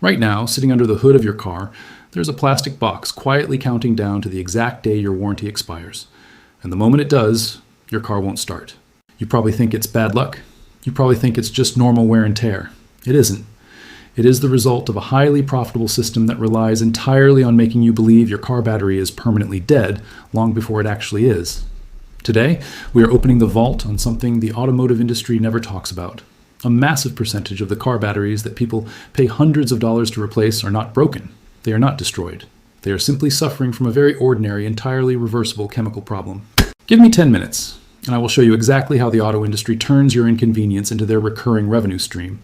Right now, sitting under the hood of your car, there's a plastic box quietly counting down to the exact day your warranty expires. And the moment it does, your car won't start. You probably think it's bad luck. You probably think it's just normal wear and tear. It isn't. It is the result of a highly profitable system that relies entirely on making you believe your car battery is permanently dead long before it actually is. Today, we are opening the vault on something the automotive industry never talks about. A massive percentage of the car batteries that people pay hundreds of dollars to replace are not broken. They are not destroyed. They are simply suffering from a very ordinary, entirely reversible chemical problem. Give me 10 minutes, and I will show you exactly how the auto industry turns your inconvenience into their recurring revenue stream,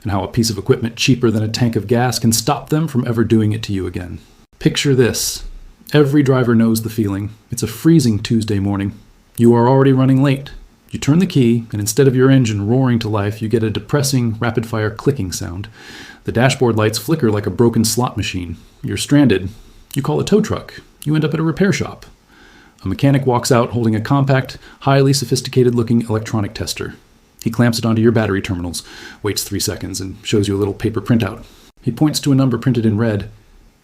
and how a piece of equipment cheaper than a tank of gas can stop them from ever doing it to you again. Picture this. Every driver knows the feeling. It's a freezing Tuesday morning. You are already running late. You turn the key, and instead of your engine roaring to life, you get a depressing, rapid-fire clicking sound. The dashboard lights flicker like a broken slot machine. You're stranded. You call a tow truck. You end up at a repair shop. A mechanic walks out holding a compact, highly sophisticated-looking electronic tester. He clamps it onto your battery terminals, waits 3 seconds, and shows you a little paper printout. He points to a number printed in red.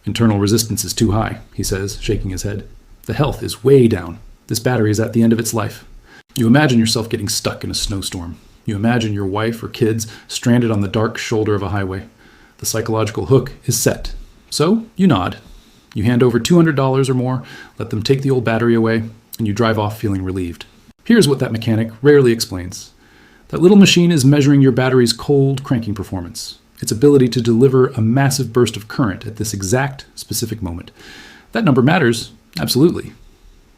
"Internal resistance is too high," he says, shaking his head. "The health is way down. This battery is at the end of its life." You imagine yourself getting stuck in a snowstorm. You imagine your wife or kids stranded on the dark shoulder of a highway. The psychological hook is set. So you nod. You hand over $200 or more, let them take the old battery away, and you drive off feeling relieved. Here's what that mechanic rarely explains. That little machine is measuring your battery's cold cranking performance, its ability to deliver a massive burst of current at this exact specific moment. That number matters, absolutely.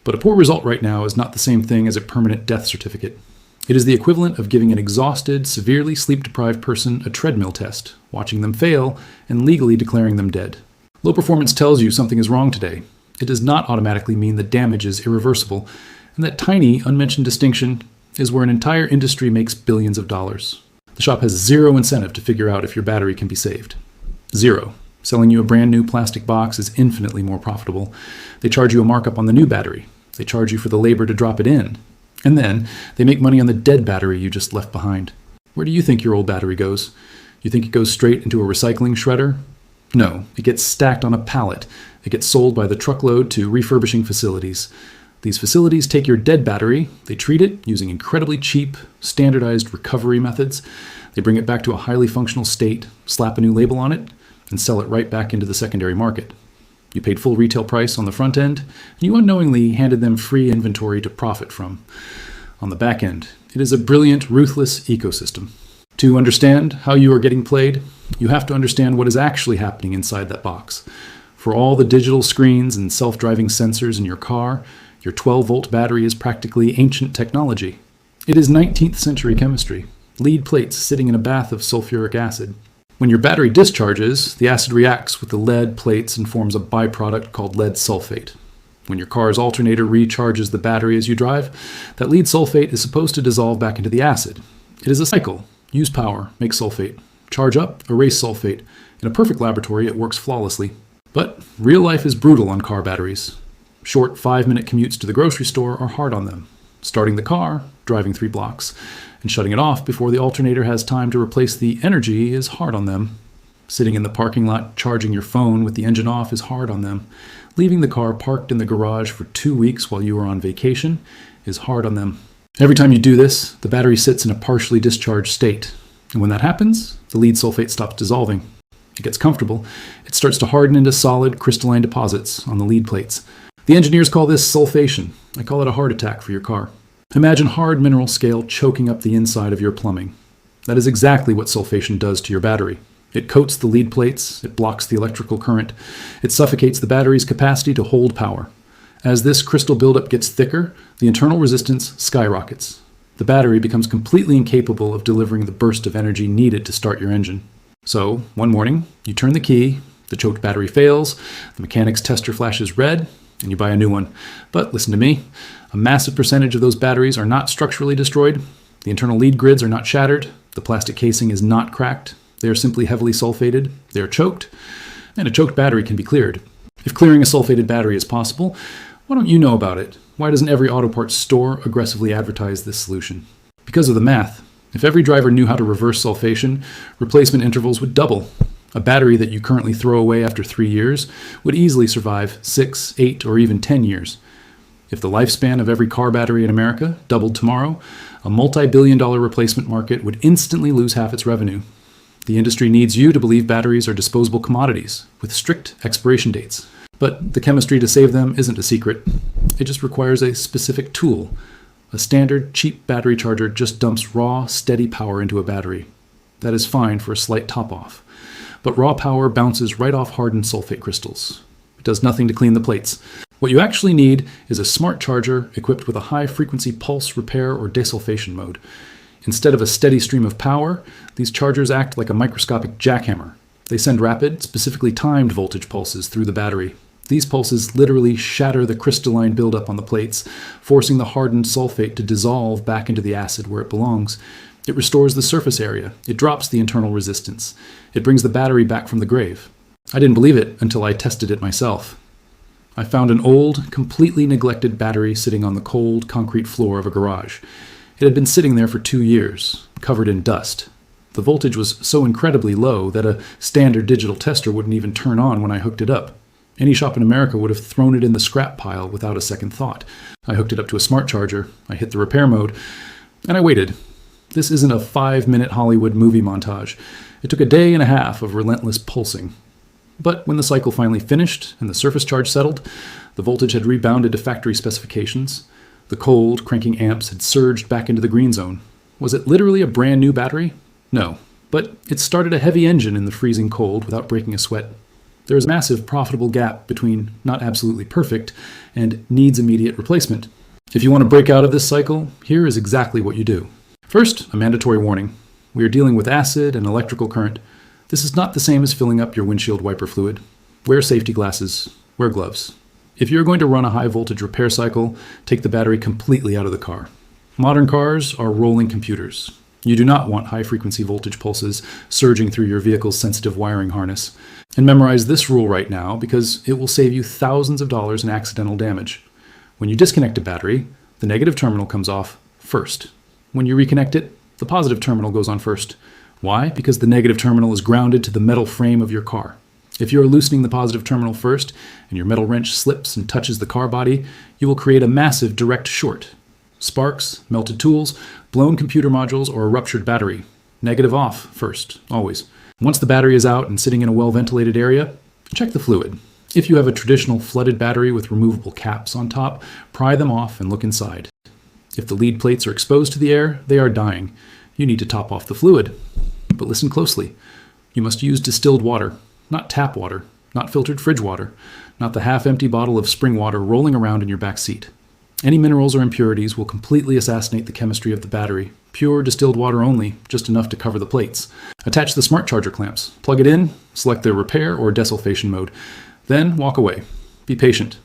But a poor result right now is not the same thing as a permanent death certificate. It is the equivalent of giving an exhausted, severely sleep-deprived person a treadmill test, watching them fail, and legally declaring them dead. Low performance tells you something is wrong today. It does not automatically mean the damage is irreversible, and that tiny, unmentioned distinction is where an entire industry makes billions of dollars. The shop has zero incentive to figure out if your battery can be saved. Zero. Selling you a brand new plastic box is infinitely more profitable. They charge you a markup on the new battery. They charge you for the labor to drop it in. And then they make money on the dead battery you just left behind. Where do you think your old battery goes? You think it goes straight into a recycling shredder? No, it gets stacked on a pallet. It gets sold by the truckload to refurbishing facilities. These facilities take your dead battery, they treat it using incredibly cheap, standardized recovery methods. They bring it back to a highly functional state, slap a new label on it, and sell it right back into the secondary market. You paid full retail price on the front end, and you unknowingly handed them free inventory to profit from. On the back end, it is a brilliant, ruthless ecosystem. To understand how you are getting played, you have to understand what is actually happening inside that box. For all the digital screens and self-driving sensors in your car, your 12-volt battery is practically ancient technology. It is 19th century chemistry, lead plates sitting in a bath of sulfuric acid. When your battery discharges, the acid reacts with the lead plates and forms a byproduct called lead sulfate. When your car's alternator recharges the battery as you drive, that lead sulfate is supposed to dissolve back into the acid. It is a cycle. Use power, make sulfate. Charge up, erase sulfate. In a perfect laboratory, it works flawlessly. But real life is brutal on car batteries. Short 5-minute commutes to the grocery store are hard on them. Starting the car, driving 3 blocks, and shutting it off before the alternator has time to replace the energy is hard on them. Sitting in the parking lot charging your phone with the engine off is hard on them. Leaving the car parked in the garage for 2 weeks while you are on vacation is hard on them. Every time you do this, the battery sits in a partially discharged state. And when that happens, the lead sulfate stops dissolving. It gets comfortable. It starts to harden into solid crystalline deposits on the lead plates. The engineers call this sulfation. I call it a heart attack for your car. Imagine hard mineral scale choking up the inside of your plumbing. That is exactly what sulfation does to your battery. It coats the lead plates, it blocks the electrical current, it suffocates the battery's capacity to hold power. As this crystal buildup gets thicker, the internal resistance skyrockets. The battery becomes completely incapable of delivering the burst of energy needed to start your engine. So, one morning, you turn the key, the choked battery fails, the mechanic's tester flashes red, and you buy a new one. But listen to me, a massive percentage of those batteries are not structurally destroyed, the internal lead grids are not shattered, the plastic casing is not cracked, they are simply heavily sulfated, they are choked, and a choked battery can be cleared. If clearing a sulfated battery is possible, why don't you know about it? Why doesn't every auto parts store aggressively advertise this solution? Because of the math. If every driver knew how to reverse sulfation, replacement intervals would double. A battery that you currently throw away after 3 years would easily survive 6, 8, or even 10 years. If the lifespan of every car battery in America doubled tomorrow, a multi-billion-dollar replacement market would instantly lose half its revenue. The industry needs you to believe batteries are disposable commodities with strict expiration dates. But the chemistry to save them isn't a secret. It just requires a specific tool. A standard, cheap battery charger just dumps raw, steady power into a battery. That is fine for a slight top-off. But raw power bounces right off hardened sulfate crystals. It does nothing to clean the plates. What you actually need is a smart charger equipped with a high-frequency pulse repair or desulfation mode. Instead of a steady stream of power, these chargers act like a microscopic jackhammer. They send rapid, specifically timed voltage pulses through the battery. These pulses literally shatter the crystalline buildup on the plates, forcing the hardened sulfate to dissolve back into the acid where it belongs. It restores the surface area. It drops the internal resistance. It brings the battery back from the grave. I didn't believe it until I tested it myself. I found an old, completely neglected battery sitting on the cold, concrete floor of a garage. It had been sitting there for 2 years, covered in dust. The voltage was so incredibly low that a standard digital tester wouldn't even turn on when I hooked it up. Any shop in America would have thrown it in the scrap pile without a second thought. I hooked it up to a smart charger, I hit the repair mode, and I waited. This isn't a 5-minute Hollywood movie montage. It took a day and a half of relentless pulsing. But when the cycle finally finished and the surface charge settled, the voltage had rebounded to factory specifications. The cold, cranking amps had surged back into the green zone. Was it literally a brand new battery? No, but it started a heavy engine in the freezing cold without breaking a sweat. There is a massive profitable gap between not absolutely perfect and needs immediate replacement. If you want to break out of this cycle, here is exactly what you do. First, a mandatory warning. We are dealing with acid and electrical current. This is not the same as filling up your windshield wiper fluid. Wear safety glasses. Wear gloves. If you're going to run a high voltage repair cycle, take the battery completely out of the car. Modern cars are rolling computers. You do not want high-frequency voltage pulses surging through your vehicle's sensitive wiring harness. And memorize this rule right now because it will save you thousands of dollars in accidental damage. When you disconnect a battery, the negative terminal comes off first. When you reconnect it, the positive terminal goes on first. Why? Because the negative terminal is grounded to the metal frame of your car. If you're loosening the positive terminal first and your metal wrench slips and touches the car body, you will create a massive direct short. Sparks, melted tools, blown computer modules, or a ruptured battery. Negative off first, always. Once the battery is out and sitting in a well-ventilated area, check the fluid. If you have a traditional flooded battery with removable caps on top, pry them off and look inside. If the lead plates are exposed to the air, they are dying. You need to top off the fluid. But listen closely. You must use distilled water, not tap water, not filtered fridge water, not the half-empty bottle of spring water rolling around in your back seat. Any minerals or impurities will completely assassinate the chemistry of the battery. Pure distilled water only, just enough to cover the plates. Attach the smart charger clamps. Plug it in, select the repair or desulfation mode. Then walk away. Be patient.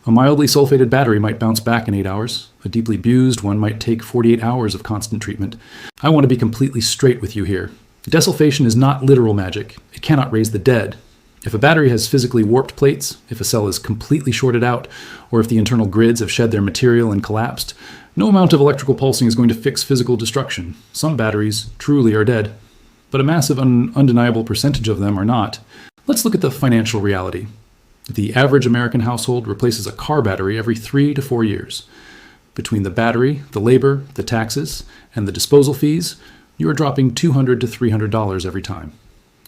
A mildly sulfated battery might bounce back in 8 hours. A deeply abused one might take 48 hours of constant treatment. I want to be completely straight with you here. Desulfation is not literal magic. It cannot raise the dead. If a battery has physically warped plates, if a cell is completely shorted out, or if the internal grids have shed their material and collapsed, no amount of electrical pulsing is going to fix physical destruction. Some batteries truly are dead, but a massive undeniable percentage of them are not. Let's look at the financial reality. The average American household replaces a car battery every 3 to 4 years. Between the battery, the labor, the taxes, and the disposal fees, you are dropping $200 to $300 every time.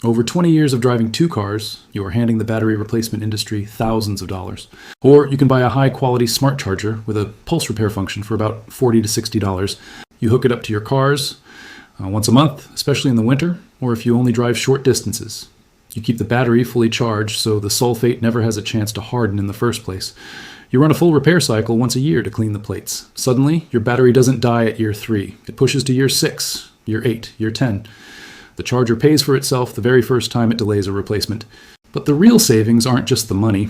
Over 20 years of driving 2 cars, you are handing the battery replacement industry thousands of dollars. Or you can buy a high-quality smart charger with a pulse repair function for about $40 to $60. You hook it up to your cars once a month, especially in the winter, or if you only drive short distances. You keep the battery fully charged so the sulfate never has a chance to harden in the first place. You run a full repair cycle once a year to clean the plates. Suddenly, your battery doesn't die at year 3. It pushes to year 6, year 8, year 10. The charger pays for itself the very first time it delays a replacement. But the real savings aren't just the money.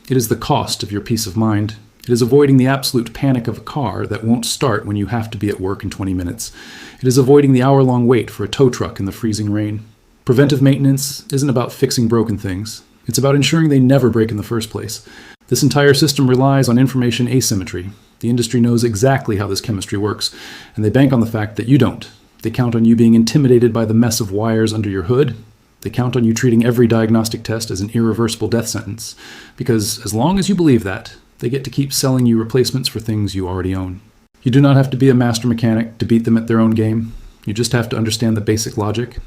It is the cost of your peace of mind. It is avoiding the absolute panic of a car that won't start when you have to be at work in 20 minutes. It is avoiding the hour-long wait for a tow truck in the freezing rain. Preventive maintenance isn't about fixing broken things. It's about ensuring they never break in the first place. This entire system relies on information asymmetry. The industry knows exactly how this chemistry works, and they bank on the fact that you don't. They count on you being intimidated by the mess of wires under your hood. They count on you treating every diagnostic test as an irreversible death sentence, because as long as you believe that, they get to keep selling you replacements for things you already own. You do not have to be a master mechanic to beat them at their own game. You just have to understand the basic logic.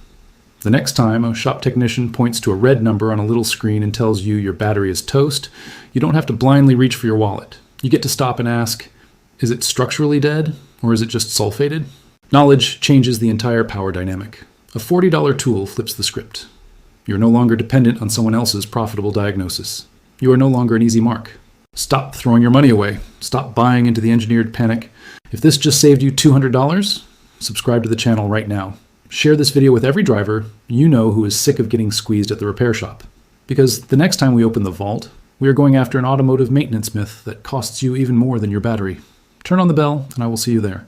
The next time a shop technician points to a red number on a little screen and tells you your battery is toast, you don't have to blindly reach for your wallet. You get to stop and ask, is it structurally dead, or is it just sulfated? Knowledge changes the entire power dynamic. A $40 tool flips the script. You're no longer dependent on someone else's profitable diagnosis. You are no longer an easy mark. Stop throwing your money away. Stop buying into the engineered panic. If this just saved you $200, subscribe to the channel right now. Share this video with every driver you know who is sick of getting squeezed at the repair shop. Because the next time we open the vault, we are going after an automotive maintenance myth that costs you even more than your battery. Turn on the bell, and I will see you there.